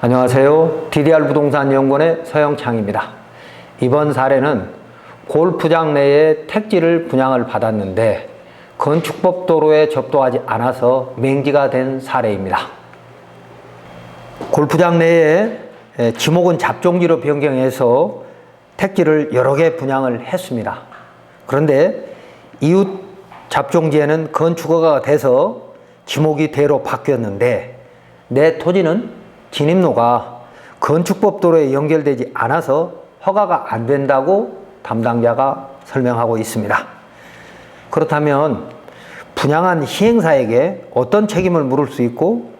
안녕하세요. DDR 부동산 연구원의 서영창입니다. 이번 사례는 골프장 내에 택지를 분양을 받았는데 건축법 도로에 접도하지 않아서 맹지가 된 사례입니다. 골프장 내에 지목은 잡종지로 변경해서 택지를 여러 개 분양을 했습니다. 그런데 이웃 잡종지에는 건축허가가 돼서 지목이 대로 바뀌었는데 내 토지는 진입로가 건축법 도로에 연결되지 않아서 허가가 안 된다고 담당자가 설명하고 있습니다. 그렇다면 분양한 시행사에게 어떤 책임을 물을 수 있고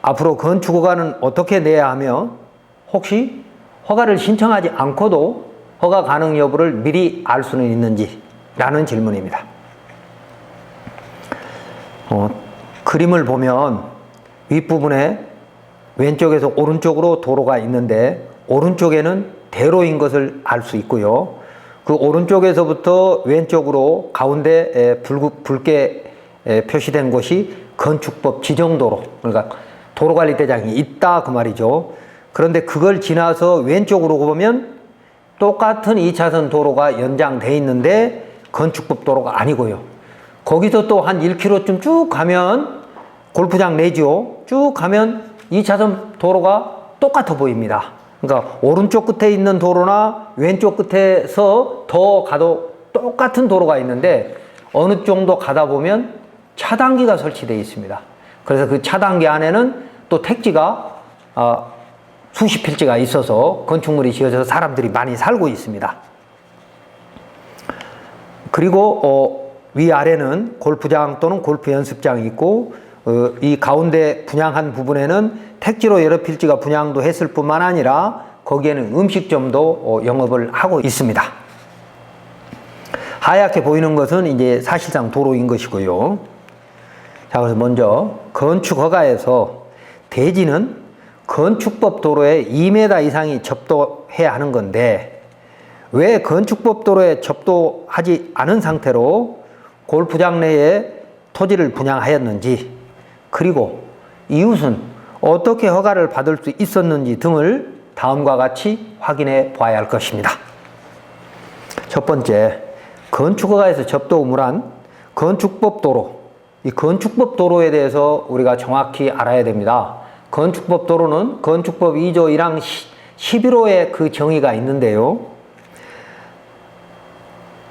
앞으로 건축허가는 어떻게 내야 하며 혹시 허가를 신청하지 않고도 허가 가능 여부를 미리 알 수는 있는지 라는 질문입니다. 그림을 보면 윗부분에 왼쪽에서 오른쪽으로 도로가 있는데 오른쪽에는 대로인 것을 알 수 있고요. 그 오른쪽에서부터 왼쪽으로 가운데 붉게 표시된 곳이 건축법 지정도로, 그러니까 도로관리대장이 있다 그 말이죠. 그런데 그걸 지나서 왼쪽으로 보면 똑같은 2차선 도로가 연장돼 있는데 건축법 도로가 아니고요. 거기서 또 한 1km쯤 쭉 가면 골프장 내죠. 쭉 가면 2차선 도로가 똑같아 보입니다. 그러니까 오른쪽 끝에 있는 도로나 왼쪽 끝에서 더 가도 똑같은 도로가 있는데 어느 정도 가다 보면 차단기가 설치되어 있습니다. 그래서 그 차단기 안에는 또 택지가 수십 필지가 있어서 건축물이 지어져서 사람들이 많이 살고 있습니다. 그리고 위아래는 골프장 또는 골프 연습장이 있고 이 가운데 분양한 부분에는 택지로 여러 필지가 분양도 했을 뿐만 아니라 거기에는 음식점도 영업을 하고 있습니다. 하얗게 보이는 것은 이제 사실상 도로인 것이고요. 자, 그래서 먼저 건축허가에서 대지는 건축법 도로에 2m 이상이 접도해야 하는 건데 왜 건축법 도로에 접도하지 않은 상태로 골프장 내에 토지를 분양하였는지, 그리고 이웃은 어떻게 허가를 받을 수 있었는지 등을 다음과 같이 확인해 봐야 할 것입니다. 첫 번째, 건축허가에서 접도 의무란 건축법 도로, 이 건축법 도로에 대해서 우리가 정확히 알아야 됩니다. 건축법 도로는 건축법 2조 1항 11호에 그 정의가 있는데요.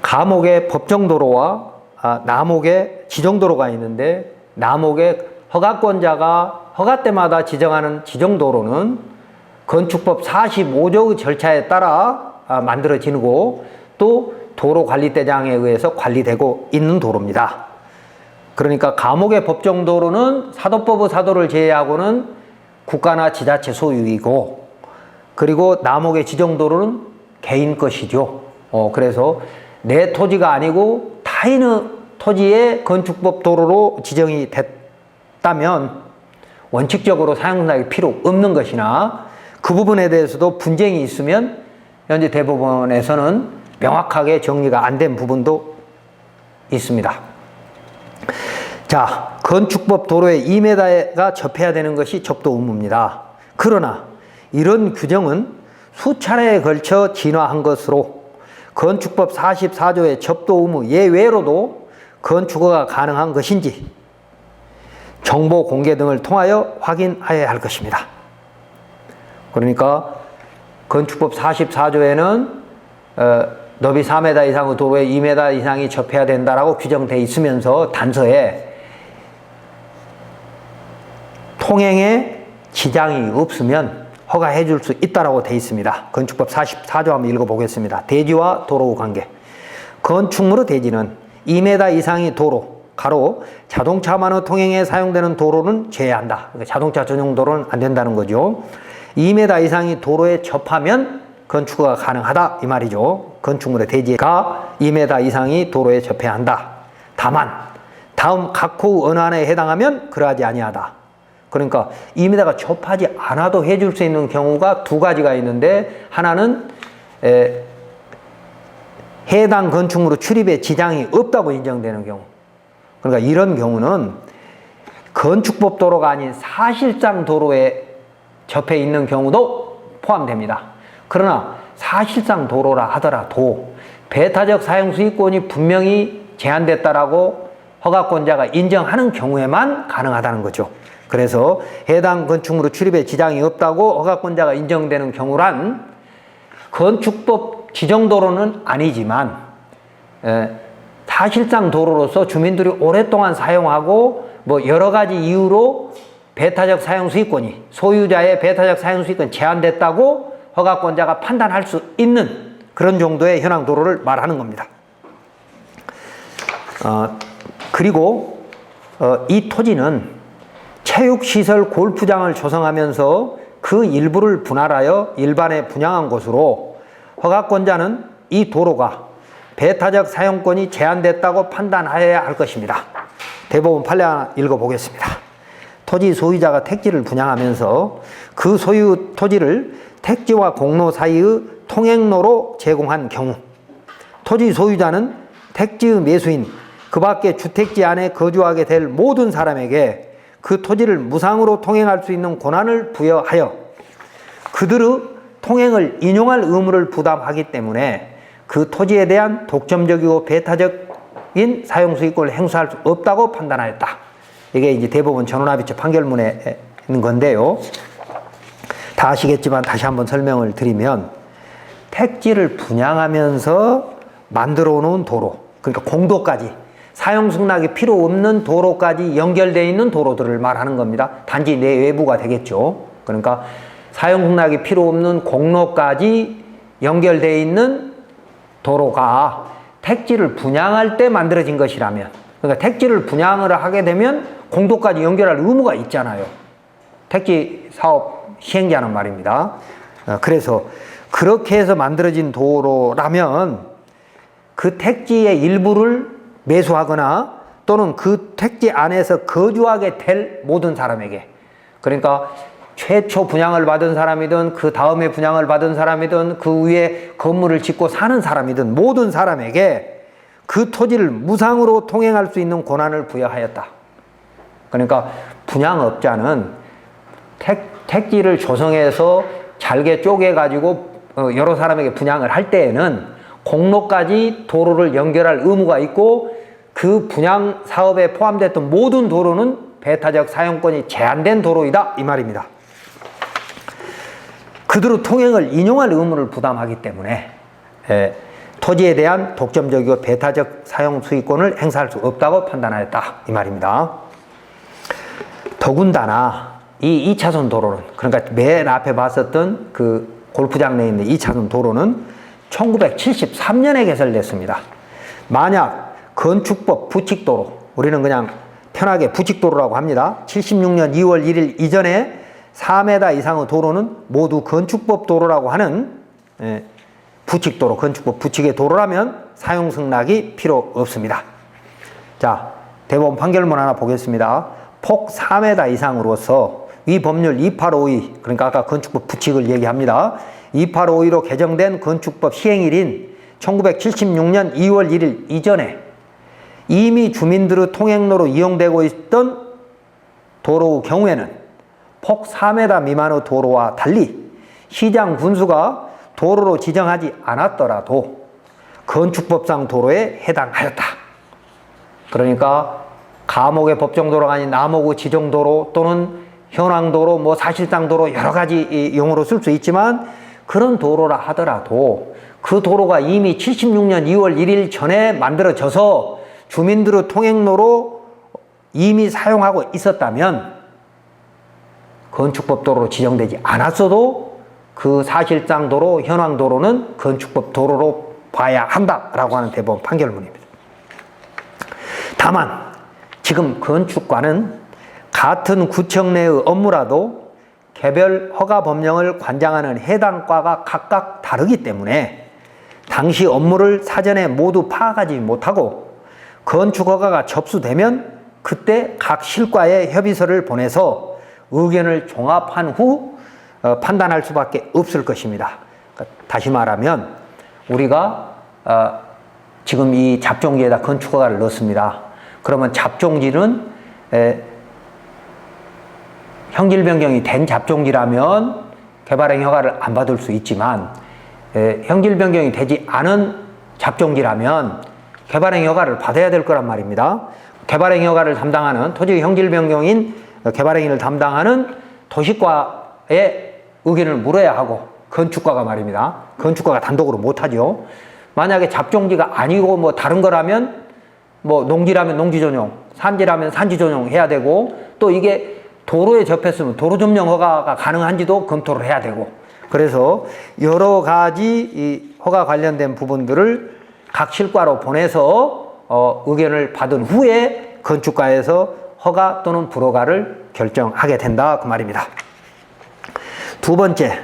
가목의 법정도로와 나목의 지정도로가 있는데 나목의 허가권자가 허가 때마다 지정하는 지정도로는 건축법 45조의 절차에 따라 만들어지고 또 도로관리대장에 의해서 관리되고 있는 도로입니다. 그러니까 가목의 법정도로는 사도법의 사도를 제외하고는 국가나 지자체 소유이고, 그리고 나목의 지정도로는 개인 것이죠. 그래서 내 토지가 아니고 타인의 토지에 건축법 도로로 지정이 됐다면 원칙적으로 사용자에게 필요 없는 것이나 그 부분에 대해서도 분쟁이 있으면 현재 대법원에서는 명확하게 정리가 안 된 부분도 있습니다. 자, 건축법 도로에 2m가 접해야 되는 것이 접도 의무입니다. 그러나 이런 규정은 수차례에 걸쳐 진화한 것으로 건축법 44조의 접도 의무 예외로도 건축허가 가능한 것인지 정보 공개 등을 통하여 확인해야 할 것입니다. 그러니까 건축법 44조에는 너비 4m 이상의 도로에 2m 이상이 접해야 된다라고 규정되어 있으면서 단서에 통행에 지장이 없으면 허가해 줄 수 있다라고 되어 있습니다. 건축법 44조 한번 읽어보겠습니다. 대지와 도로의 관계. 건축물의 대지는 2m 이상의 도로, 가로 자동차만의 통행에 사용되는 도로는 제외한다. 그러니까 자동차 전용 도로는 안 된다는 거죠. 2m 이상의 도로에 접하면 건축허가 가능하다 이 말이죠. 건축물의 대지가 2m 이상의 도로에 접해야 한다. 다만 다음 각호 어느 하나에 해당하면 그러하지 아니하다. 그러니까 2m가 접하지 않아도 해줄 수 있는 경우가 두 가지가 있는데, 하나는 해당 건축물의 출입에 지장이 없다고 인정되는 경우, 그러니까 이런 경우는 건축법 도로가 아닌 사실상 도로에 접해 있는 경우도 포함됩니다. 그러나 사실상 도로라 하더라도 배타적 사용 수익권이 분명히 제한됐다라고 허가권자가 인정하는 경우에만 가능하다는 거죠. 그래서 해당 건축물의 출입에 지장이 없다고 허가권자가 인정되는 경우란 건축법 지정도로는 아니지만 사실상 도로로서 주민들이 오랫동안 사용하고 뭐 여러 가지 이유로 배타적 사용 수익권이 소유자의 배타적 사용 수익권이 제한됐다고 허가권자가 판단할 수 있는 그런 정도의 현황 도로를 말하는 겁니다. 그리고 이 토지는 체육시설 골프장을 조성하면서 그 일부를 분할하여 일반에 분양한 곳으로 허가권자는 이 도로가 배타적 사용권이 제한됐다고 판단하여야 할 것입니다. 대법원 판례 하나 읽어보겠습니다. 토지 소유자가 택지를 분양하면서 그 소유 토지를 택지와 공로 사이의 통행로로 제공한 경우 토지 소유자는 택지의 매수인 그 밖에 주택지 안에 거주하게 될 모든 사람에게 그 토지를 무상으로 통행할 수 있는 권한을 부여하여 그들의 통행을 인용할 의무를 부담하기 때문에 그 토지에 대한 독점적이고 배타적인 사용수익권을 행사할 수 없다고 판단하였다. 이게 이제 대법원 전원합의체 판결문에 있는 건데요. 다 아시겠지만 다시 한번 설명을 드리면 택지를 분양하면서 만들어 놓은 도로, 그러니까 공도까지 사용 승낙이 필요 없는 도로까지 연결되어 있는 도로들을 말하는 겁니다. 단지 내외부가 되겠죠. 그러니까 사용 승낙이 필요 없는 공로까지 연결되어 있는 도로가 택지를 분양할 때 만들어진 것이라면, 그러니까 택지를 분양을 하게 되면 공도까지 연결할 의무가 있잖아요. 택지 사업 시행자는 말입니다. 그래서 그렇게 해서 만들어진 도로라면 그 택지의 일부를 매수하거나 또는 그 택지 안에서 거주하게 될 모든 사람에게, 그러니까 최초 분양을 받은 사람이든 그 다음에 분양을 받은 사람이든 그 위에 건물을 짓고 사는 사람이든 모든 사람에게 그 토지를 무상으로 통행할 수 있는 권한을 부여하였다. 그러니까 분양업자는 택지를 조성해서 잘게 쪼개가지고 여러 사람에게 분양을 할 때에는 공로까지 도로를 연결할 의무가 있고 그 분양 사업에 포함됐던 모든 도로는 배타적 사용권이 제한된 도로이다 이 말입니다. 그대로 통행을 인용할 의무를 부담하기 때문에 토지에 대한 독점적이고 배타적 사용 수익권을 행사할 수 없다고 판단하였다 이 말입니다. 더군다나 이 2차선 도로는, 그러니까 맨 앞에 봤었던 그 골프장 내에 있는 2차선 도로는 1973년에 개설됐습니다. 만약 건축법 부칙도로, 우리는 그냥 편하게 부칙도로라고 합니다. 76년 2월 1일 이전에 4m 이상의 도로는 모두 건축법 도로라고 하는 부칙도로, 건축법 부칙의 도로라면 사용 승낙이 필요 없습니다. 자, 대법원 판결문 하나 보겠습니다. 폭 4m 이상으로서 위 법률 2852, 그러니까 아까 건축법 부칙을 얘기합니다. 2852로 개정된 건축법 시행일인 1976년 2월 1일 이전에 이미 주민들의 통행로로 이용되고 있던 도로의 경우에는 폭 4m 미만의 도로와 달리 시장 군수가 도로로 지정하지 않았더라도 건축법상 도로에 해당하였다. 그러니까 가목의 법정도로가 아닌 나목의 지정도로 또는 현황도로, 뭐 사실상도로 여러 가지 용어로 쓸 수 있지만 그런 도로라 하더라도 그 도로가 이미 76년 2월 1일 전에 만들어져서 주민들의 통행로로 이미 사용하고 있었다면 건축법 도로로 지정되지 않았어도 그 사실상 도로, 현황 도로는 건축법 도로로 봐야 한다라고 하는 대법원 판결문입니다. 다만 지금 건축과는 같은 구청 내의 업무라도 개별 허가 법령을 관장하는 해당 과가 각각 다르기 때문에 당시 업무를 사전에 모두 파악하지 못하고 건축허가가 접수되면 그때 각 실과에 협의서를 보내서 의견을 종합한 후 판단할 수밖에 없을 것입니다. 다시 말하면 우리가 지금 이 잡종지에다 건축허가를 넣습니다. 그러면 잡종지는 형질 변경이 된 잡종지라면 개발행 허가를 안 받을 수 있지만 형질 변경이 되지 않은 잡종지라면 개발행 허가를 받아야 될 거란 말입니다. 개발행 허가를 담당하는 토지 형질 변경인 개발행위를 담당하는 도시과의 의견을 물어야 하고 건축과가 말입니다. 건축과가 단독으로 못하죠. 만약에 잡종지가 아니고 뭐 다른 거라면 뭐 농지라면 농지 전용, 산지라면 산지 전용 해야 되고 또 이게 도로에 접했으면 도로 점령 허가가 가능한지도 검토를 해야 되고 그래서 여러 가지 이 허가 관련된 부분들을 각 실과로 보내서 의견을 받은 후에 건축과에서 허가 또는 불허가를 결정하게 된다 그 말입니다. 두 번째,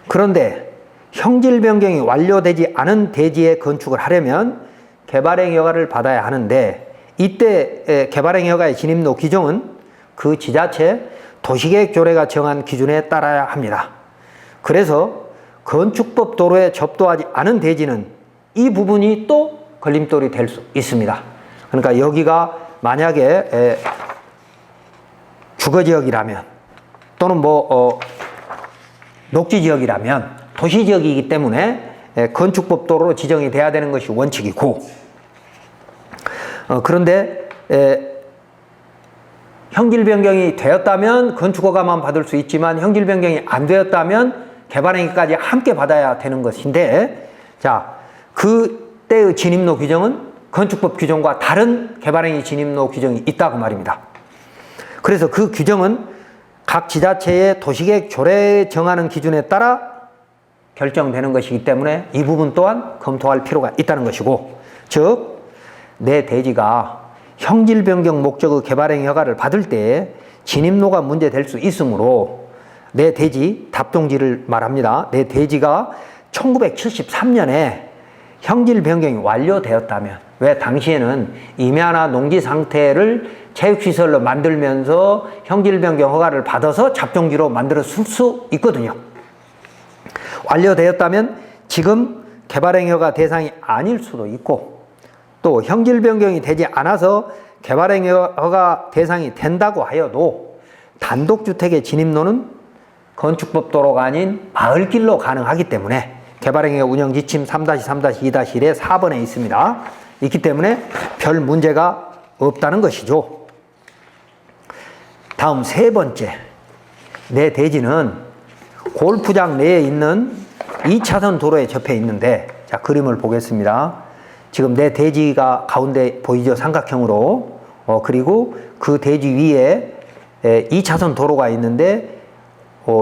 그런데 형질 변경이 완료되지 않은 대지에 건축을 하려면 개발행 허가를 받아야 하는데 이때 개발행 허가의 진입로 규정은 그 지자체 도시계획 조례가 정한 기준에 따라야 합니다. 그래서 건축법 도로에 접도하지 않은 대지는 이 부분이 또 걸림돌이 될 수 있습니다. 그러니까 여기가 만약에 주거지역이라면 또는 녹지지역이라면 도시지역이기 때문에 건축법 도로로 지정이 돼야 되는 것이 원칙이고 그런데 형질 변경이 되었다면 건축허가만 받을 수 있지만 형질 변경이 안 되었다면 개발행위까지 함께 받아야 되는 것인데 자, 그때의 진입로 규정은 건축법 규정과 다른 개발행위 진입로 규정이 있다고 말입니다. 그래서 그 규정은 각 지자체의 도시계획 조례에 정하는 기준에 따라 결정되는 것이기 때문에 이 부분 또한 검토할 필요가 있다는 것이고 즉 내 대지가 형질 변경 목적의 개발행위 허가를 받을 때 진입로가 문제될 수 있으므로 내 대지, 답종지를 말합니다. 내 대지가 1973년에 형질 변경이 완료되었다면 왜 당시에는 임야나 농지 상태를 체육시설로 만들면서 형질 변경 허가를 받아서 잡종지로 만들어 쓸 수 있거든요. 완료되었다면 지금 개발행위 허가 대상이 아닐 수도 있고 또 형질 변경이 되지 않아서 개발행위 허가 대상이 된다고 하여도 단독주택의 진입로는 건축법 도로가 아닌 마을길로 가능하기 때문에 개발행위 운영 지침 3-3-2-1의 4번에 있습니다. 있기 때문에 별 문제가 없다는 것이죠. 다음 세 번째, 내 대지는 골프장 내에 있는 2차선 도로에 접해 있는데 자, 그림을 보겠습니다. 지금 내 대지가 가운데 보이죠? 삼각형으로. 그리고 그 대지 위에 2차선 도로가 있는데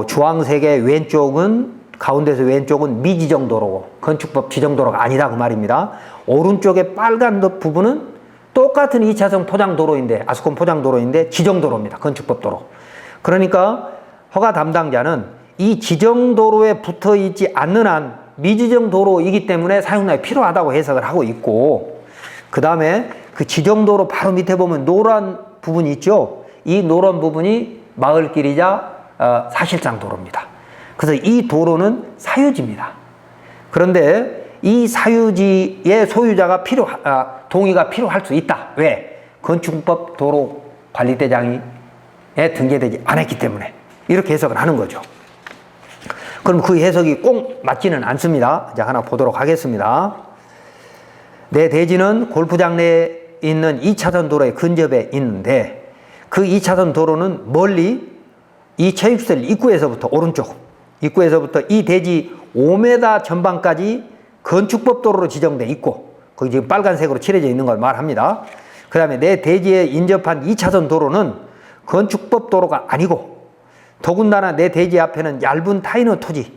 주황색의 왼쪽은 가운데서 왼쪽은 미지정 도로고 건축법 지정 도로가 아니다 그 말입니다. 오른쪽에 빨간 부분은 똑같은 2차선 포장 도로인데 아스콘 포장 도로인데 지정 도로입니다. 건축법 도로. 그러니까 허가 담당자는 이 지정 도로에 붙어 있지 않는 한 미지정 도로이기 때문에 사용량이 필요하다고 해석을 하고 있고 그 다음에 그 지정 도로 바로 밑에 보면 노란 부분이 있죠. 이 노란 부분이 마을길이자 사실상 도로입니다. 그래서 이 도로는 사유지입니다. 그런데 이 사유지의 소유자가 동의가 필요할 수 있다. 왜? 건축법 도로관리대장에 등재되지 않았기 때문에 이렇게 해석을 하는 거죠. 그럼 그 해석이 꼭 맞지는 않습니다. 이제 하나 보도록 하겠습니다. 내 대지는 골프장 내에 있는 2차선 도로에 근접해 있는데 그 2차선 도로는 멀리 이 체육시설 입구에서부터 오른쪽 입구에서부터 이 대지 5m 전방까지 건축법 도로로 지정돼 있고 거기 지금 빨간색으로 칠해져 있는 걸 말합니다. 그 다음에 내 대지에 인접한 2차선 도로는 건축법 도로가 아니고 더군다나 내 대지 앞에는 얇은 타이너 토지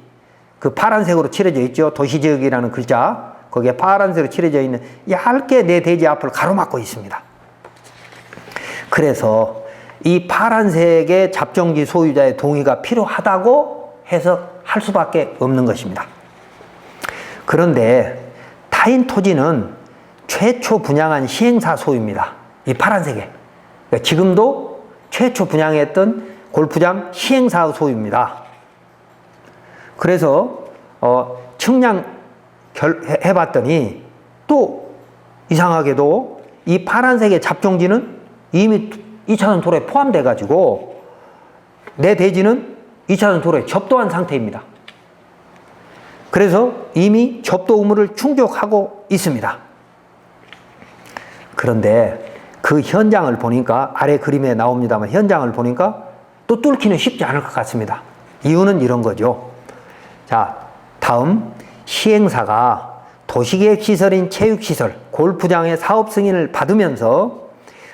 그 파란색으로 칠해져 있죠. 도시지역이라는 글자 거기에 파란색으로 칠해져 있는 얇게 내 대지 앞을 가로막고 있습니다. 그래서 이 파란색의 잡종지 소유자의 동의가 필요하다고 해석할 수밖에 없는 것입니다. 그런데 타인 토지는 최초 분양한 시행사 소유입니다. 이 파란색에 그러니까 지금도 최초 분양했던 골프장 시행사의 소유입니다. 그래서 측량 해봤더니 또 이상하게도 이 파란색의 잡종지는 이미 2차선 도로에 포함돼 가지고 내 대지는 2차선 도로에 접도한 상태입니다. 그래서 이미 접도 의무를 충족하고 있습니다. 그런데 그 현장을 보니까, 아래 그림에 나옵니다만 현장을 보니까 또 뚫기는 쉽지 않을 것 같습니다. 이유는 이런 거죠. 자, 다음 시행사가 도시계획시설인 체육시설, 골프장의 사업 승인을 받으면서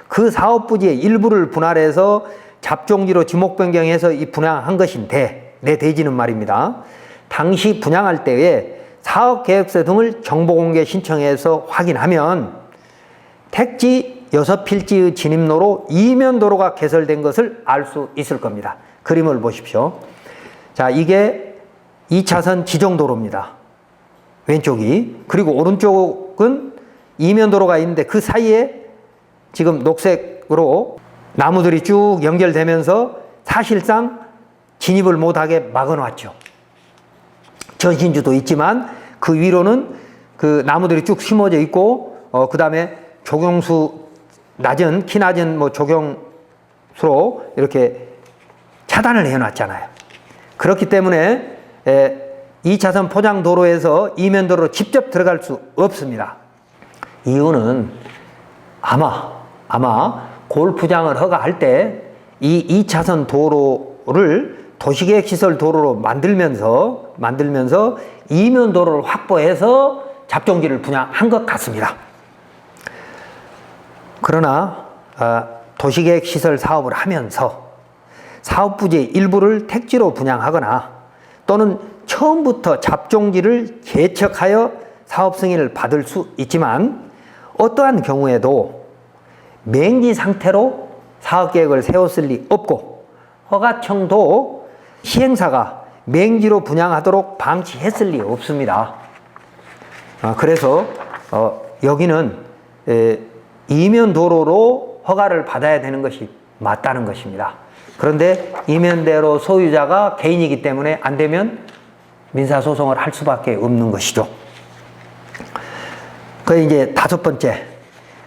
그 사업 부지의 일부를 분할해서 잡종지로 지목 변경해서 이 분양한 것인데, 내 대지는 말입니다. 당시 분양할 때에 사업계획서 등을 정보공개 신청해서 확인하면 택지 6필지의 진입로로 이면도로가 개설된 것을 알 수 있을 겁니다. 그림을 보십시오. 자, 이게 2차선 지정도로입니다. 왼쪽이. 그리고 오른쪽은 이면도로가 있는데 그 사이에 지금 녹색으로 나무들이 쭉 연결되면서 사실상 진입을 못하게 막아놨죠. 전신주도 있지만 그 위로는 그 나무들이 쭉 심어져 있고, 그 다음에 조경수 낮은, 키 낮은 조경수로 이렇게 차단을 해놨잖아요. 그렇기 때문에 2차선 포장도로에서 이면도로로 직접 들어갈 수 없습니다. 이유는 아마 골프장을 허가할 때 이 2차선 도로를 도시계획시설 도로로 만들면서 이면도로를 확보해서 잡종지를 분양한 것 같습니다. 그러나 도시계획시설 사업을 하면서 사업부지의 일부를 택지로 분양하거나 또는 처음부터 잡종지를 개척하여 사업 승인을 받을 수 있지만, 어떠한 경우에도 맹지 상태로 사업계획을 세웠을 리 없고, 허가청도 시행사가 맹지로 분양하도록 방치했을 리 없습니다. 그래서 여기는 이면도로로 허가를 받아야 되는 것이 맞다는 것입니다. 그런데 이면도로 소유자가 개인이기 때문에 안 되면 민사소송을 할 수밖에 없는 것이죠. 그 이제 5번째,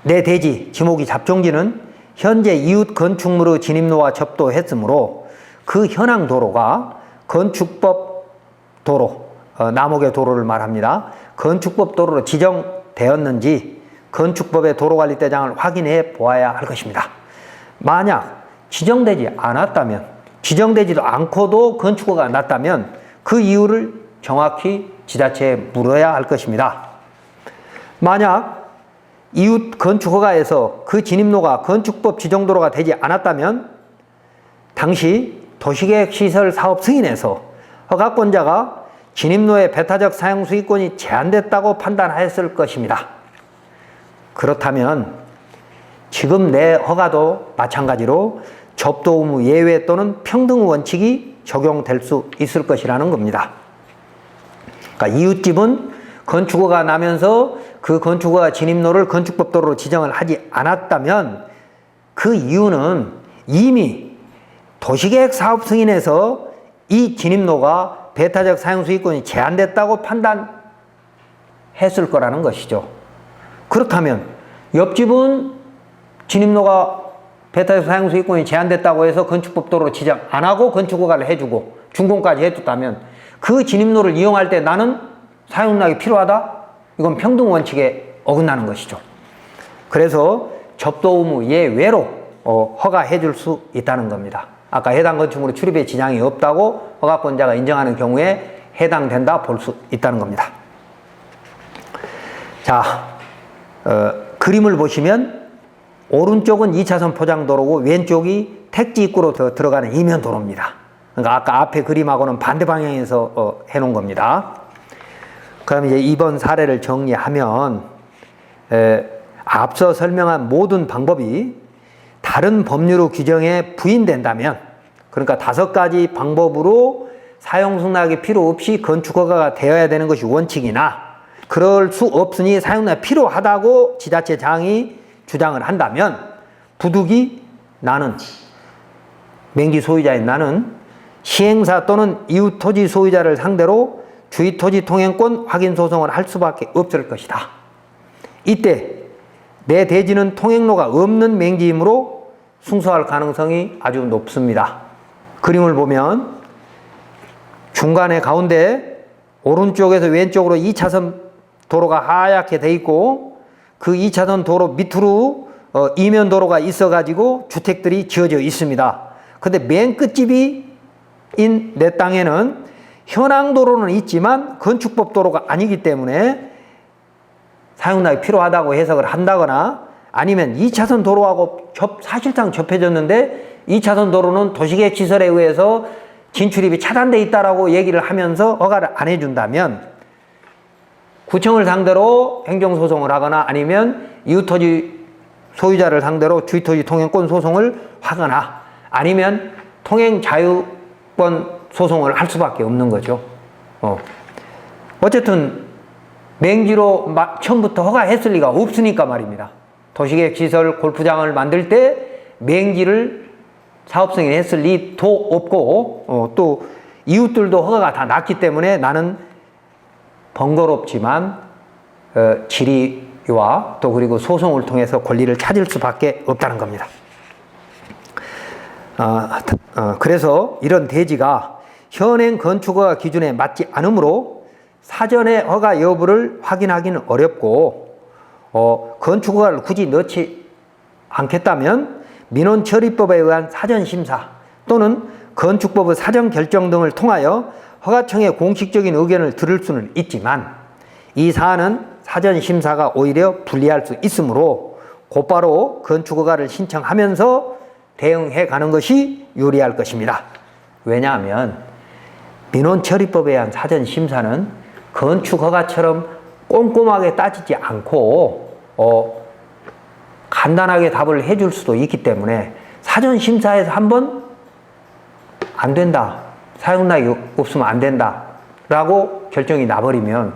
내 대지 지목이 잡종지는 현재 이웃 건축물의 진입로와 접도했으므로 그 현황 도로가 건축법 도로, 남목의 도로를 말합니다. 건축법 도로로 지정되었는지 건축법의 도로관리대장을 확인해 보아야 할 것입니다. 만약 지정되지 않았다면, 지정되지도 않고도 건축허가가 났다면 그 이유를 정확히 지자체에 물어야 할 것입니다. 만약 이웃 건축허가에서 그 진입로가 건축법 지정도로가 되지 않았다면 당시 도시계획시설 사업 승인에서 허가권자가 진입로의 배타적 사용 수익권이 제한됐다고 판단하였을 것입니다. 그렇다면 지금 내 허가도 마찬가지로 접도 의무 예외 또는 평등 원칙이 적용될 수 있을 것이라는 겁니다. 그러니까 이웃집은 건축허가 나면서 그 건축허가 진입로를 건축법도로로 지정을 하지 않았다면 그 이유는 이미 도시계획 사업 승인에서 이 진입로가 배타적 사용 수익권이 제한됐다고 판단했을 거라는 것이죠. 그렇다면 옆집은 진입로가 배타적 사용 수익권이 제한됐다고 해서 건축법도로로 지정 안 하고 건축허가를 해주고 준공까지 해줬다면 그 진입로를 이용할 때 나는 사용락이 필요하다? 이건 평등 원칙에 어긋나는 것이죠. 그래서 접도 의무 예외로 허가해 줄 수 있다는 겁니다. 아까 해당 건축물의 출입에 지장이 없다고 허가권자가 인정하는 경우에 해당된다 볼 수 있다는 겁니다. 자, 그림을 보시면 오른쪽은 2차선 포장도로고 왼쪽이 택지 입구로 들어가는 이면도로입니다. 그러니까 아까 앞에 그림하고는 반대 방향에서 해놓은 겁니다. 그럼 이제 이번 사례를 정리하면 앞서 설명한 모든 방법이 다른 법률의 규정에 부인된다면, 그러니까 5가지 방법으로 사용승낙이 필요 없이 건축허가가 되어야 되는 것이 원칙이나 그럴 수 없으니 사용승낙이 필요하다고 지자체장이 주장을 한다면 부득이 나는, 맹지 소유자인 나는 시행사 또는 이웃 토지 소유자를 상대로 주의토지 통행권 확인 소송을 할 수밖에 없을 것이다. 이때 내 대지는 통행로가 없는 맹지이므로 승소할 가능성이 아주 높습니다. 그림을 보면 중간에 가운데 오른쪽에서 왼쪽으로 2차선 도로가 하얗게 돼 있고 그 2차선 도로 밑으로 이면 도로가 있어 가지고 주택들이 지어져 있습니다. 근데 맨 끝집인 내 땅에는 현황 도로는 있지만 건축법 도로가 아니기 때문에 사용락이 필요하다고 해석을 한다거나 아니면 2차선 도로하고 사실상 접해졌는데 2차선 도로는 도시계획 시설에 의해서 진출입이 차단돼 있다라고 얘기를 하면서 허가를 안 해준다면 구청을 상대로 행정소송을 하거나 아니면 이웃토지 소유자를 상대로 주의토지 통행권 소송을 하거나 아니면 통행자유권 소송을 할 수밖에 없는 거죠. 어쨌든 맹지로 처음부터 허가했을 리가 없으니까 말입니다. 도시계획시설 골프장을 만들 때 맹지를 사업승인 했을 리도 없고 또 이웃들도 허가가 다 났기 때문에 나는 번거롭지만 질의와 또 그리고 소송을 통해서 권리를 찾을 수밖에 없다는 겁니다. 그래서 이런 대지가 현행 건축허가 기준에 맞지 않으므로 사전에 허가 여부를 확인하기는 어렵고 건축허가를 굳이 넣지 않겠다면 민원처리법에 의한 사전심사 또는 건축법의 사전결정 등을 통하여 허가청의 공식적인 의견을 들을 수는 있지만 이 사안은 사전심사가 오히려 불리할 수 있으므로 곧바로 건축허가를 신청하면서 대응해 가는 것이 유리할 것입니다. 왜냐하면 민원처리법에 의한 사전심사는 건축허가처럼 꼼꼼하게 따지지 않고 간단하게 답을 해줄 수도 있기 때문에 사전심사에서 한번 안 된다, 사용락이 없으면 안 된다 라고 결정이 나버리면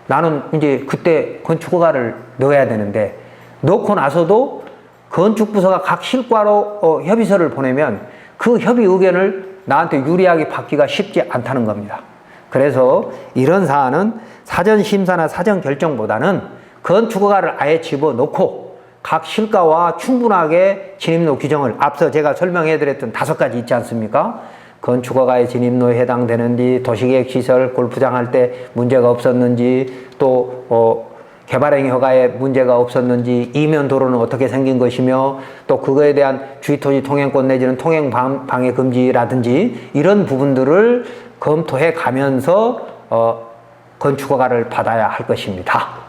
나는 이제 그때 건축허가를 넣어야 되는데 넣고 나서도 건축부서가 각 실과로 협의서를 보내면 그 협의 의견을 나한테 유리하게 받기가 쉽지 않다는 겁니다. 그래서 이런 사안은 사전심사나 사전결정보다는 건축허가를 아예 집어넣고 각 실과와 충분하게 진입로 규정을 앞서 제가 설명해 드렸던 5가지 있지 않습니까? 건축허가의 진입로에 해당되는지, 도시계획시설 골프장 할 때 문제가 없었는지, 또 개발행위 허가에 문제가 없었는지, 이면 도로는 어떻게 생긴 것이며 또 그거에 대한 주의토지 통행권 내지는 통행 방해 금지라든지 이런 부분들을 검토해 가면서 건축허가를 받아야 할 것입니다.